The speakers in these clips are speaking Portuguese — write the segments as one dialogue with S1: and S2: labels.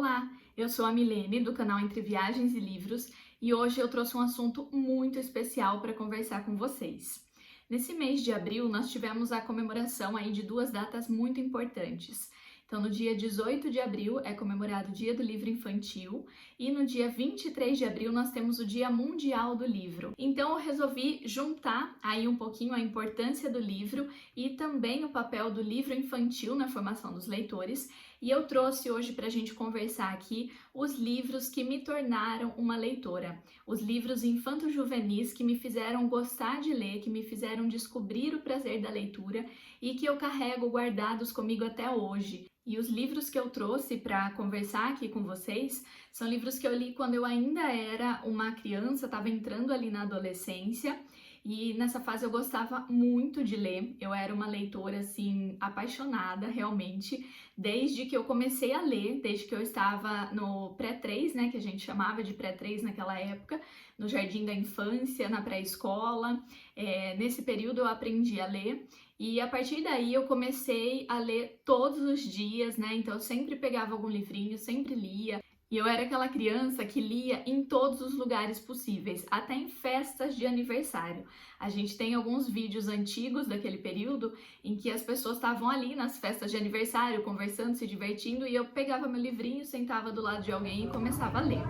S1: Olá, eu sou a Milene do canal Entre Viagens e Livros e hoje eu trouxe um assunto muito especial para conversar com vocês. Nesse mês de abril nós tivemos a comemoração aí de duas datas muito importantes. Então no dia 18 de abril é comemorado o Dia do Livro Infantil e no dia 23 de abril nós temos o Dia Mundial do Livro. Então eu resolvi juntar aí um pouquinho a importância do livro e também o papel do livro infantil na formação dos leitores. E eu trouxe hoje para a gente conversar aqui os livros que me tornaram uma leitora, os livros infanto-juvenis que me fizeram gostar de ler, que me fizeram descobrir o prazer da leitura e que eu carrego guardados comigo até hoje. E os livros que eu trouxe para conversar aqui com vocês são livros que eu li quando eu ainda era uma criança, estava entrando ali na adolescência. E nessa fase eu gostava muito de ler, eu era uma leitora assim apaixonada realmente, desde que eu comecei a ler, desde que eu estava no pré-3, né, que a gente chamava de pré-3 naquela época, no jardim da infância, na pré-escola. Nesse período eu aprendi a ler e a partir daí eu comecei a ler todos os dias, né, então eu sempre pegava algum livrinho, sempre lia. E eu era aquela criança que lia em todos os lugares possíveis, até em festas de aniversário. A gente tem alguns vídeos antigos daquele período em que as pessoas estavam ali nas festas de aniversário, conversando, se divertindo, e eu pegava meu livrinho, sentava do lado de alguém e começava a ler.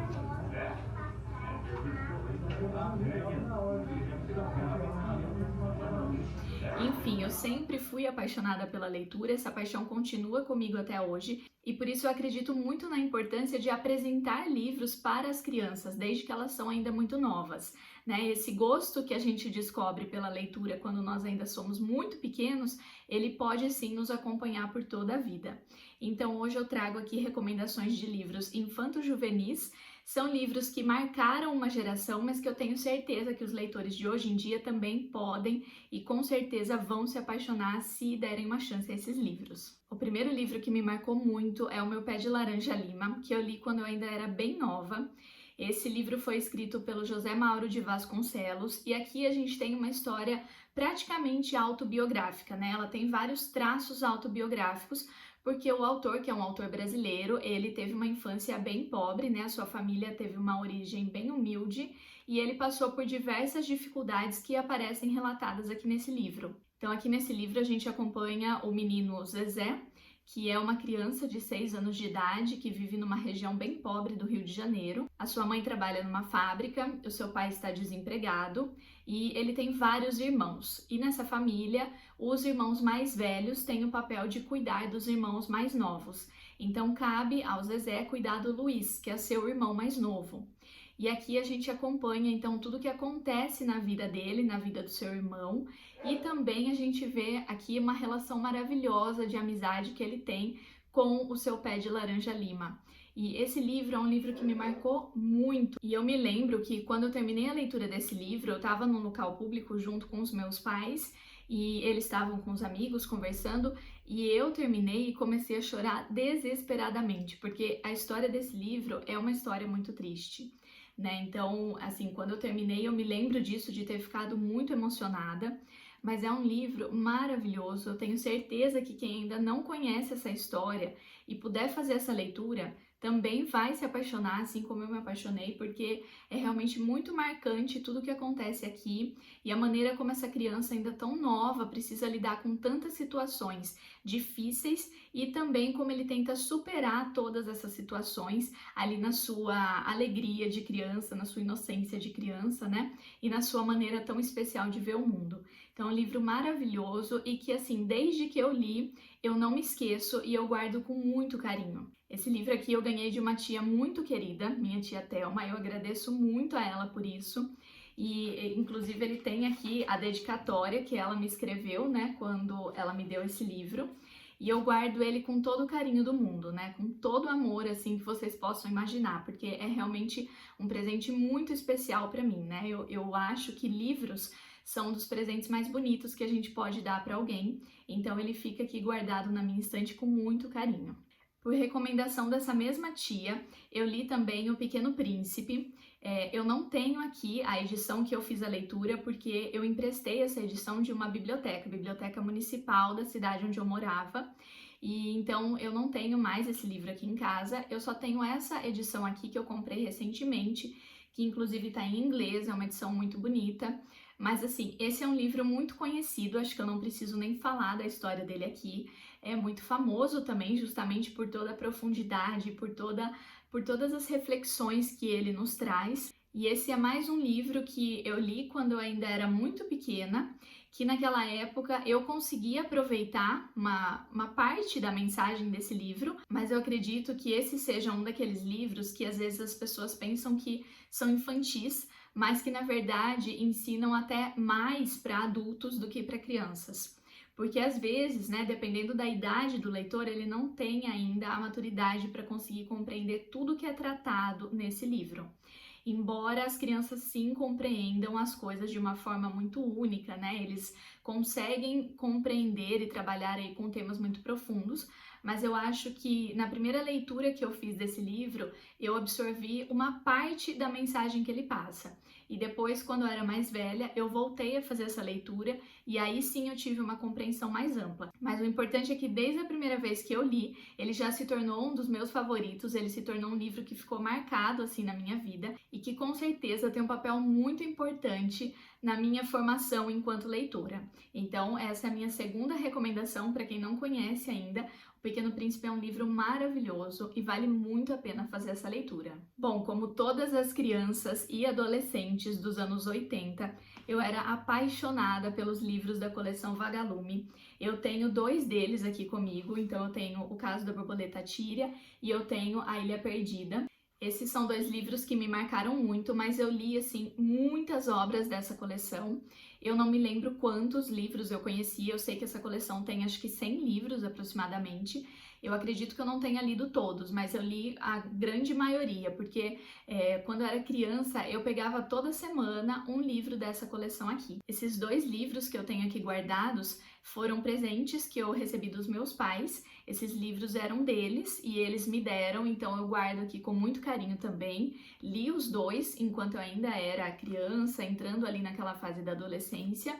S1: Enfim, eu sempre fui apaixonada pela leitura, essa paixão continua comigo até hoje e por isso eu acredito muito na importância de apresentar livros para as crianças, desde que elas são ainda muito novas, né? Esse gosto que a gente descobre pela leitura quando nós ainda somos muito pequenos, ele pode sim nos acompanhar por toda a vida. Então hoje eu trago aqui recomendações de livros infanto-juvenis. São livros que marcaram uma geração, mas que eu tenho certeza que os leitores de hoje em dia também podem e com certeza vão se apaixonar se derem uma chance a esses livros. O primeiro livro que me marcou muito é O Meu Pé de Laranja Lima, que eu li quando eu ainda era bem nova. Esse livro foi escrito pelo José Mauro de Vasconcelos e aqui a gente tem uma história praticamente autobiográfica, né? Ela tem vários traços autobiográficos, porque o autor, que é um autor brasileiro, ele teve uma infância bem pobre, né? A sua família teve uma origem bem humilde e ele passou por diversas dificuldades que aparecem relatadas aqui nesse livro. Então, aqui nesse livro a gente acompanha o menino Zezé, que é uma criança de 6 anos de idade que vive numa região bem pobre do Rio de Janeiro. A sua mãe trabalha numa fábrica, o seu pai está desempregado e ele tem vários irmãos. E nessa família, os irmãos mais velhos têm o papel de cuidar dos irmãos mais novos. Então cabe ao Zezé cuidar do Luiz, que é seu irmão mais novo. E aqui a gente acompanha então tudo o que acontece na vida dele, na vida do seu irmão, e também a gente vê aqui uma relação maravilhosa de amizade que ele tem com o seu pé de laranja lima. E esse livro é um livro que me marcou muito. E eu me lembro que quando eu terminei a leitura desse livro, eu estava num local público junto com os meus pais e eles estavam com os amigos conversando e eu terminei e comecei a chorar desesperadamente, porque a história desse livro é uma história muito triste, né? Então, assim, quando eu terminei, eu me lembro disso, de ter ficado muito emocionada, mas é um livro maravilhoso. Eu tenho certeza que quem ainda não conhece essa história e puder fazer essa leitura, também vai se apaixonar, assim como eu me apaixonei, porque é realmente muito marcante tudo o que acontece aqui e a maneira como essa criança ainda tão nova precisa lidar com tantas situações difíceis e também como ele tenta superar todas essas situações ali na sua alegria de criança, na sua inocência de criança, né? E na sua maneira tão especial de ver o mundo. Então, é um livro maravilhoso e que, assim, desde que eu li, eu não me esqueço e eu guardo com muito carinho. Esse livro aqui eu ganhei de uma tia muito querida, minha tia Thelma, eu agradeço muito a ela por isso. E, inclusive, ele tem aqui a dedicatória que ela me escreveu, né, quando ela me deu esse livro. E eu guardo ele com todo o carinho do mundo, né, com todo o amor, assim, que vocês possam imaginar, porque é realmente um presente muito especial para mim, né. Eu acho que livros são um dos presentes mais bonitos que a gente pode dar para alguém, então ele fica aqui guardado na minha estante com muito carinho. Por recomendação dessa mesma tia, eu li também O Pequeno Príncipe. Eu não tenho aqui a edição que eu fiz a leitura, porque eu emprestei essa edição de uma biblioteca, Biblioteca Municipal da cidade onde eu morava. E então eu não tenho mais esse livro aqui em casa, eu só tenho essa edição aqui que eu comprei recentemente, que inclusive está em inglês, é uma edição muito bonita. Mas assim, esse é um livro muito conhecido, acho que eu não preciso nem falar da história dele aqui. É muito famoso também, justamente por toda a profundidade, por todas as reflexões que ele nos traz. E esse é mais um livro que eu li quando eu ainda era muito pequena, que naquela época eu consegui aproveitar uma parte da mensagem desse livro, mas eu acredito que esse seja um daqueles livros que às vezes as pessoas pensam que são infantis, mas que na verdade ensinam até mais para adultos do que para crianças. Porque às vezes, né, dependendo da idade do leitor, ele não tem ainda a maturidade para conseguir compreender tudo que é tratado nesse livro. Embora as crianças sim compreendam as coisas de uma forma muito única, né? Eles conseguem compreender e trabalhar aí com temas muito profundos, mas eu acho que na primeira leitura que eu fiz desse livro, eu absorvi uma parte da mensagem que ele passa. E depois, quando eu era mais velha, eu voltei a fazer essa leitura e aí sim eu tive uma compreensão mais ampla. Mas o importante é que desde a primeira vez que eu li, ele já se tornou um dos meus favoritos, ele se tornou um livro que ficou marcado assim na minha vida e que com certeza tem um papel muito importante na minha formação enquanto leitora. Então, essa é a minha segunda recomendação para quem não conhece ainda. O Pequeno Príncipe é um livro maravilhoso e vale muito a pena fazer essa leitura. Bom, como todas as crianças e adolescentes dos anos 80, eu era apaixonada pelos livros da coleção Vagalume. Eu tenho 2 deles aqui comigo, então eu tenho O Caso da Borboleta Tíria e eu tenho A Ilha Perdida. Esses são 2 livros que me marcaram muito, mas eu li, assim, muitas obras dessa coleção. Eu não me lembro quantos livros eu conhecia, eu sei que essa coleção tem acho que 100 livros aproximadamente. Eu acredito que eu não tenha lido todos, mas eu li a grande maioria, porque quando eu era criança eu pegava toda semana um livro dessa coleção aqui. Esses 2 livros que eu tenho aqui guardados foram presentes que eu recebi dos meus pais. Esses livros eram deles e eles me deram, então eu guardo aqui com muito carinho também. Li os 2 enquanto eu ainda era criança, entrando ali naquela fase da adolescência.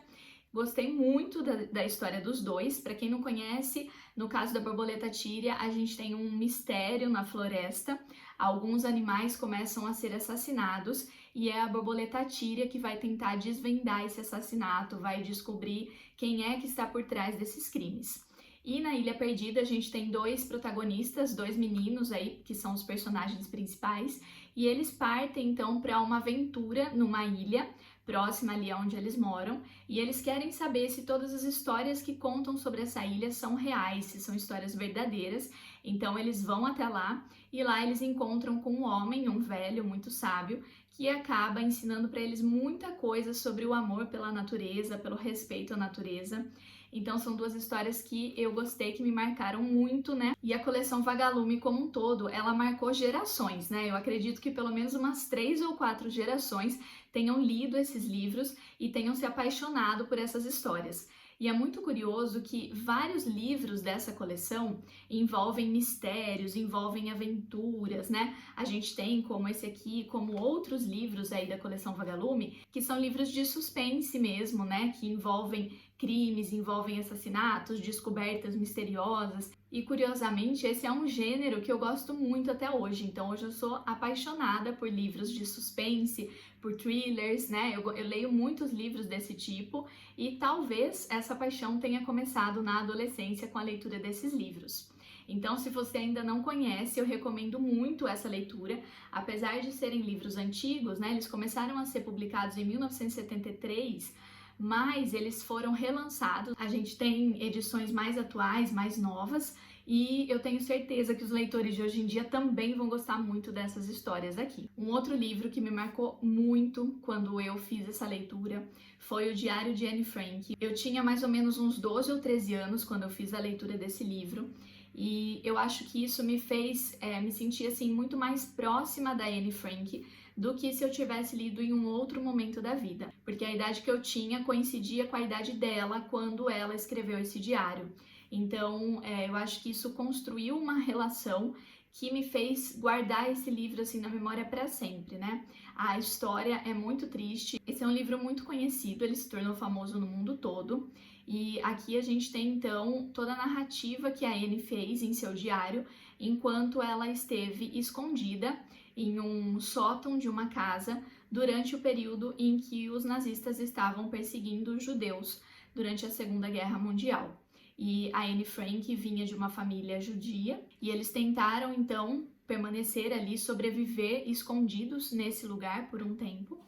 S1: Gostei muito da história dos 2. Para quem não conhece, no caso da Borboleta Tíria, a gente tem um mistério na floresta. Alguns animais começam a ser assassinados e é a Borboleta Tíria que vai tentar desvendar esse assassinato, vai descobrir quem é que está por trás desses crimes. E na Ilha Perdida a gente tem 2 protagonistas, 2 meninos aí, que são os personagens principais, e eles partem então para uma aventura numa ilha próxima ali onde eles moram, e eles querem saber se todas as histórias que contam sobre essa ilha são reais, se são histórias verdadeiras. Então eles vão até lá e lá eles encontram com um homem, um velho muito sábio, que acaba ensinando para eles muita coisa sobre o amor pela natureza, pelo respeito à natureza. Então são 2 histórias que eu gostei, que me marcaram muito, né? E a coleção Vagalume como um todo, ela marcou gerações, né? Eu acredito que pelo menos umas 3 ou 4 gerações tenham lido esses livros e tenham se apaixonado por essas histórias. E é muito curioso que vários livros dessa coleção envolvem mistérios, envolvem aventuras, né? A gente tem, como esse aqui, como outros livros aí da coleção Vagalume, que são livros de suspense mesmo, né? Que envolvem crimes, envolvem assassinatos, descobertas misteriosas. E curiosamente, esse é um gênero que eu gosto muito até hoje. Então hoje eu sou apaixonada por livros de suspense, por thrillers, né? Eu leio muitos livros desse tipo e talvez essa paixão tenha começado na adolescência com a leitura desses livros. Então, se você ainda não conhece, eu recomendo muito essa leitura. Apesar de serem livros antigos, né? Eles começaram a ser publicados em 1973, mas eles foram relançados. A gente tem edições mais atuais, mais novas, e eu tenho certeza que os leitores de hoje em dia também vão gostar muito dessas histórias aqui. Um outro livro que me marcou muito quando eu fiz essa leitura foi o Diário de Anne Frank. Eu tinha mais ou menos uns 12 ou 13 anos quando eu fiz a leitura desse livro, e eu acho que isso me fez me sentir assim muito mais próxima da Anne Frank do que se eu tivesse lido em um outro momento da vida, porque a idade que eu tinha coincidia com a idade dela quando ela escreveu esse diário. Então, eu acho que isso construiu uma relação que me fez guardar esse livro assim na memória para sempre, né? A história é muito triste. Esse é um livro muito conhecido, ele se tornou famoso no mundo todo. E aqui a gente tem então toda a narrativa que a Anne fez em seu diário enquanto ela esteve escondida em um sótão de uma casa durante o período em que os nazistas estavam perseguindo os judeus durante a Segunda Guerra Mundial. E a Anne Frank vinha de uma família judia e eles tentaram então permanecer ali, sobreviver escondidos nesse lugar por um tempo.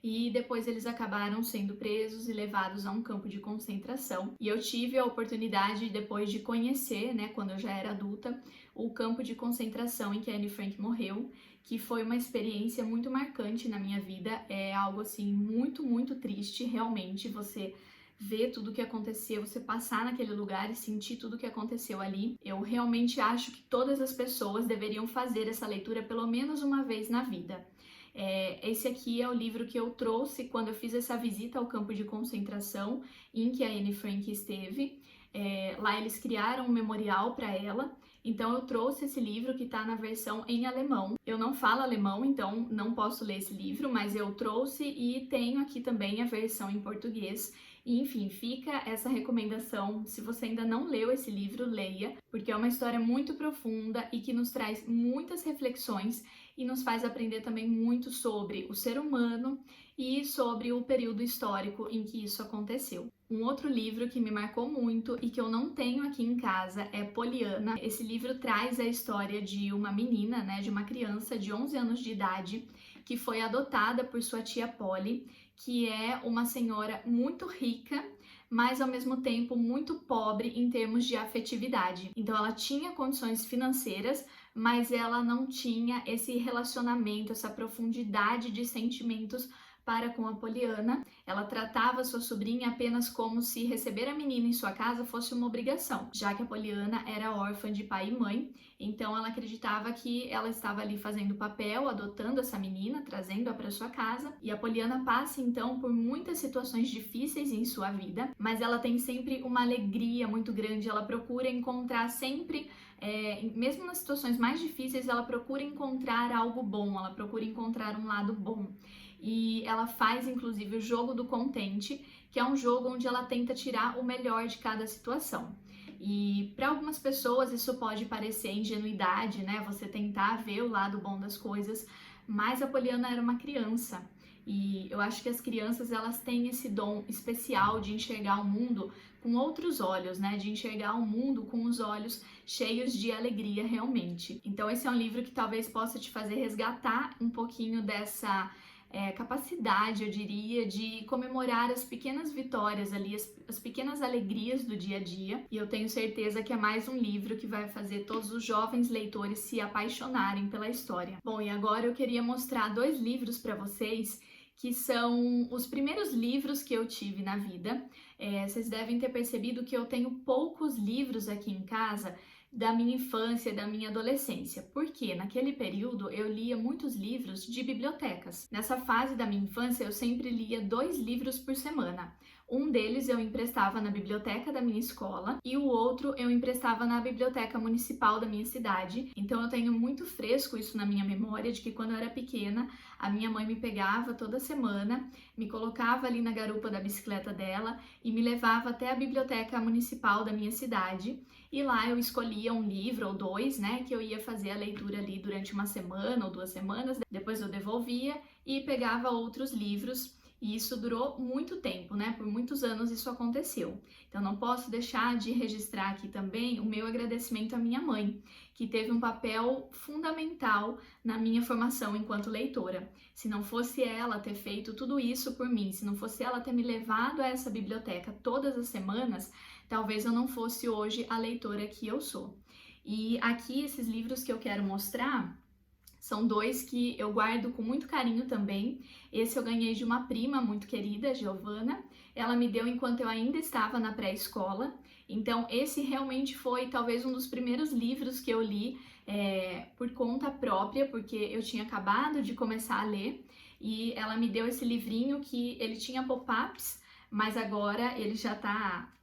S1: E depois eles acabaram sendo presos e levados a um campo de concentração. E eu tive a oportunidade, depois de conhecer, né, quando eu já era adulta, o campo de concentração em que a Anne Frank morreu, que foi uma experiência muito marcante na minha vida. É algo assim muito, muito triste, realmente, você ver tudo o que aconteceu, você passar naquele lugar e sentir tudo o que aconteceu ali. Eu realmente acho que todas as pessoas deveriam fazer essa leitura pelo menos uma vez na vida. Esse aqui é o livro que eu trouxe quando eu fiz essa visita ao campo de concentração em que a Anne Frank esteve. Lá eles criaram um memorial para ela, então eu trouxe esse livro que está na versão em alemão. Eu não falo alemão, então não posso ler esse livro, mas eu trouxe e tenho aqui também a versão em português. E, enfim, fica essa recomendação. Se você ainda não leu esse livro, leia, porque é uma história muito profunda e que nos traz muitas reflexões e nos faz aprender também muito sobre o ser humano e sobre o período histórico em que isso aconteceu. Um outro livro que me marcou muito e que eu não tenho aqui em casa é Poliana. Esse livro traz a história de uma menina, né, de uma criança de 11 anos de idade que foi adotada por sua tia Polly, que é uma senhora muito rica, mas ao mesmo tempo muito pobre em termos de afetividade. Então ela tinha condições financeiras, mas ela não tinha esse relacionamento, essa profundidade de sentimentos para com a Poliana. Ela tratava sua sobrinha apenas como se receber a menina em sua casa fosse uma obrigação, já que a Poliana era órfã de pai e mãe, então ela acreditava que ela estava ali fazendo papel, adotando essa menina, trazendo-a para sua casa, e a Poliana passa então por muitas situações difíceis em sua vida, mas ela tem sempre uma alegria muito grande, ela procura encontrar sempre mesmo nas situações mais difíceis, ela procura encontrar algo bom, ela procura encontrar um lado bom. E ela faz, inclusive, o jogo do contente, que é um jogo onde ela tenta tirar o melhor de cada situação. E para algumas pessoas isso pode parecer ingenuidade, né? Você tentar ver o lado bom das coisas, mas a Poliana era uma criança. E eu acho que as crianças, elas têm esse dom especial de enxergar o mundo com outros olhos, né? De enxergar o mundo com os olhos cheios de alegria realmente. Então esse é um livro que talvez possa te fazer resgatar um pouquinho dessa capacidade, eu diria, de comemorar as pequenas vitórias ali, as pequenas alegrias do dia a dia. E eu tenho certeza que é mais um livro que vai fazer todos os jovens leitores se apaixonarem pela história. Bom, e agora eu queria mostrar 2 livros para vocês que são os primeiros livros que eu tive na vida. Vocês devem ter percebido que eu tenho poucos livros aqui em casa da minha infância, da minha adolescência, porque naquele período eu lia muitos livros de bibliotecas. Nessa fase da minha infância eu sempre lia 2 livros por semana. Um deles eu emprestava na biblioteca da minha escola e o outro eu emprestava na biblioteca municipal da minha cidade. Então eu tenho muito fresco isso na minha memória de que quando eu era pequena, a minha mãe me pegava toda semana, me colocava ali na garupa da bicicleta dela e me levava até a biblioteca municipal da minha cidade. E lá eu escolhia um livro ou 2, né, que eu ia fazer a leitura ali durante uma semana ou 2 semanas. Depois eu devolvia e pegava outros livros. E isso durou muito tempo, né? Por muitos anos isso aconteceu. Então não posso deixar de registrar aqui também o meu agradecimento à minha mãe, que teve um papel fundamental na minha formação enquanto leitora. Se não fosse ela ter feito tudo isso por mim, se não fosse ela ter me levado a essa biblioteca todas as semanas, talvez eu não fosse hoje a leitora que eu sou. E aqui esses livros que eu quero mostrar são 2 que eu guardo com muito carinho também. Esse eu ganhei de uma prima muito querida, Giovana. Ela me deu enquanto eu ainda estava na pré-escola. Então esse realmente foi talvez um dos primeiros livros que eu li por conta própria, porque eu tinha acabado de começar a ler. E ela me deu esse livrinho que ele tinha pop-ups, mas agora ele já está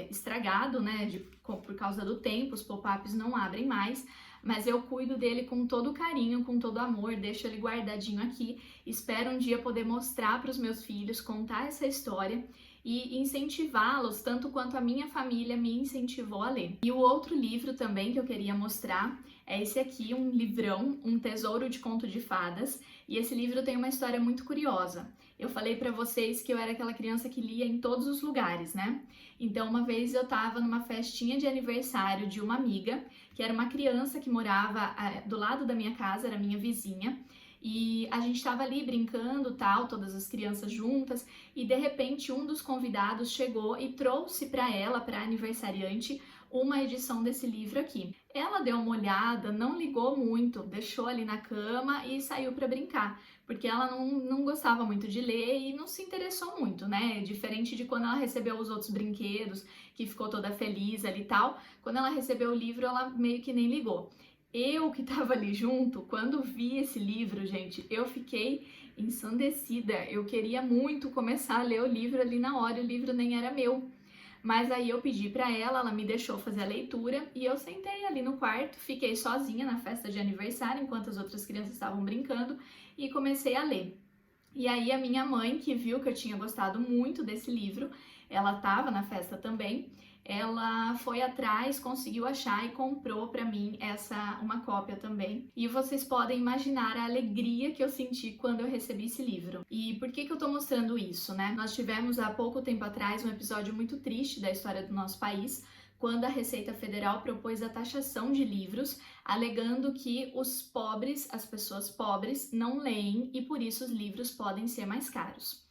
S1: estragado, né, por causa do tempo, os pop-ups não abrem mais, mas eu cuido dele com todo carinho, com todo amor, deixo ele guardadinho aqui. Espero um dia poder mostrar para os meus filhos, contar essa história e incentivá-los tanto quanto a minha família me incentivou a ler. E o outro livro também que eu queria mostrar é esse aqui, um livrão, Um Tesouro de Conto de Fadas, e esse livro tem uma história muito curiosa. Eu falei para vocês que eu era aquela criança que lia em todos os lugares, né? Então, uma vez eu estava numa festinha de aniversário de uma amiga, que era uma criança que morava do lado da minha casa, era minha vizinha, e a gente estava ali brincando, tal, todas as crianças juntas, e de repente um dos convidados chegou e trouxe para ela, para a aniversariante, uma edição desse livro aqui. Ela deu uma olhada, não ligou muito, deixou ali na cama e saiu para brincar, porque ela não gostava muito de ler e não se interessou muito, né? Diferente de quando ela recebeu os outros brinquedos, que ficou toda feliz ali e tal, quando ela recebeu o livro, ela meio que nem ligou. Eu que tava ali junto, quando vi esse livro, gente, eu fiquei ensandecida. Eu queria muito começar a ler o livro ali na hora, o livro nem era meu. Mas aí eu pedi para ela me deixou fazer a leitura e eu sentei ali no quarto, fiquei sozinha na festa de aniversário enquanto as outras crianças estavam brincando e comecei a ler. E aí a minha mãe, que viu que eu tinha gostado muito desse livro, ela estava na festa também, ela foi atrás, conseguiu achar e comprou para mim uma cópia também. E vocês podem imaginar a alegria que eu senti quando eu recebi esse livro. E por que eu tô mostrando isso, né? Nós tivemos há pouco tempo atrás um episódio muito triste da história do nosso país, quando a Receita Federal propôs a taxação de livros, alegando que os pobres, as pessoas pobres, não leem e por isso os livros podem ser mais caros.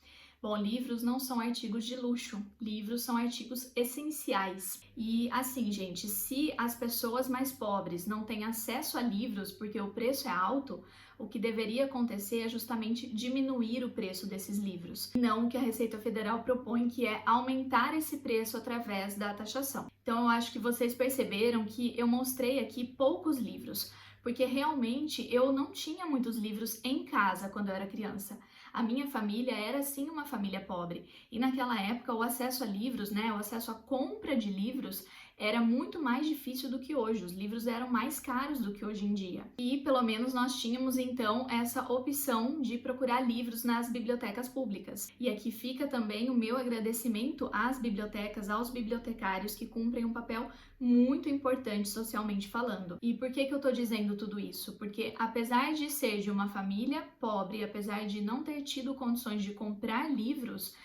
S1: Bom, livros não são artigos de luxo, livros são artigos essenciais. E assim, gente, se as pessoas mais pobres não têm acesso a livros porque o preço é alto, o que deveria acontecer é justamente diminuir o preço desses livros. Não o que a Receita Federal propõe, que é aumentar esse preço através da taxação. Então, eu acho que vocês perceberam que eu mostrei aqui poucos livros, porque realmente eu não tinha muitos livros em casa quando eu era criança. A minha família era sim uma família pobre e naquela época o acesso a livros, né, o acesso à compra de livros era muito mais difícil do que hoje. Os livros eram mais caros do que hoje em dia. E pelo menos nós tínhamos então essa opção de procurar livros nas bibliotecas públicas. E aqui fica também o meu agradecimento às bibliotecas, aos bibliotecários que cumprem um papel muito importante socialmente falando. E por que eu tô dizendo tudo isso? Porque apesar de ser de uma família pobre, apesar de não ter tido condições de comprar livros,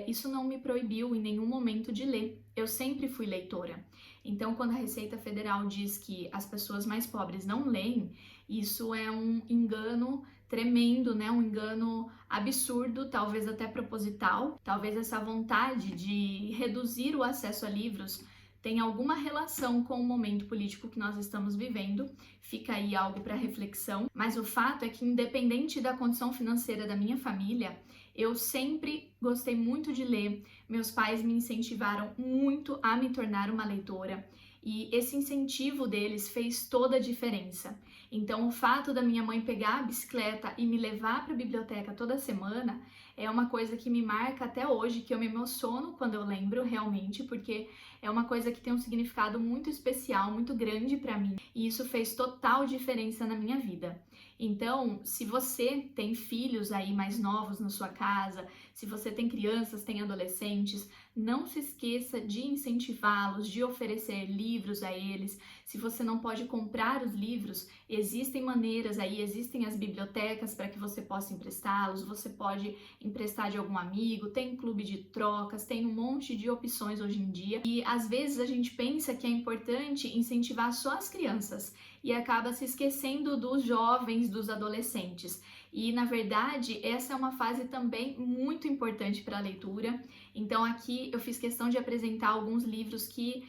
S1: isso não me proibiu em nenhum momento de ler. Eu sempre fui leitora. Então, quando a Receita Federal diz que as pessoas mais pobres não leem, isso é um engano tremendo, né? Um engano absurdo, talvez até proposital. Talvez essa vontade de reduzir o acesso a livros tem alguma relação com o momento político que nós estamos vivendo. Fica aí algo para reflexão. Mas o fato é que, independente da condição financeira da minha família, eu sempre gostei muito de ler. Meus pais me incentivaram muito a me tornar uma leitora. E esse incentivo deles fez toda a diferença. Então, o fato da minha mãe pegar a bicicleta e me levar para a biblioteca toda semana é uma coisa que me marca até hoje, que eu me emociono quando eu lembro realmente, porque é uma coisa que tem um significado muito especial, muito grande para mim. E isso fez total diferença na minha vida. Então, se você tem filhos aí mais novos na sua casa, se você tem crianças, tem adolescentes, não se esqueça de incentivá-los, de oferecer livros a eles. Se você não pode comprar os livros, existem maneiras aí, existem as bibliotecas para que você possa emprestá-los, você pode emprestar de algum amigo, tem clube de trocas, tem um monte de opções hoje em dia. E às vezes a gente pensa que é importante incentivar só as crianças e acaba se esquecendo dos jovens, dos adolescentes. E, na verdade, essa é uma fase também muito importante para a leitura. Então, aqui eu fiz questão de apresentar alguns livros que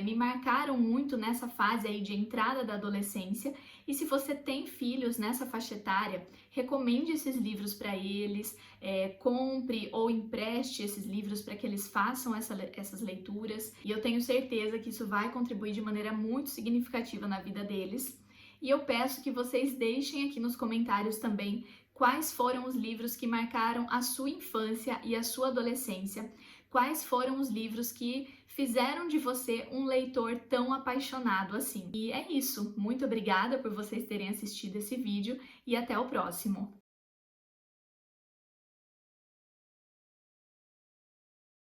S1: me marcaram muito nessa fase aí de entrada da adolescência. E se você tem filhos nessa faixa etária, recomende esses livros para eles, compre ou empreste esses livros para que eles façam essas leituras. E eu tenho certeza que isso vai contribuir de maneira muito significativa na vida deles. E eu peço que vocês deixem aqui nos comentários também quais foram os livros que marcaram a sua infância e a sua adolescência, quais foram os livros que fizeram de você um leitor tão apaixonado assim. E é isso. Muito obrigada por vocês terem assistido esse vídeo e até o próximo.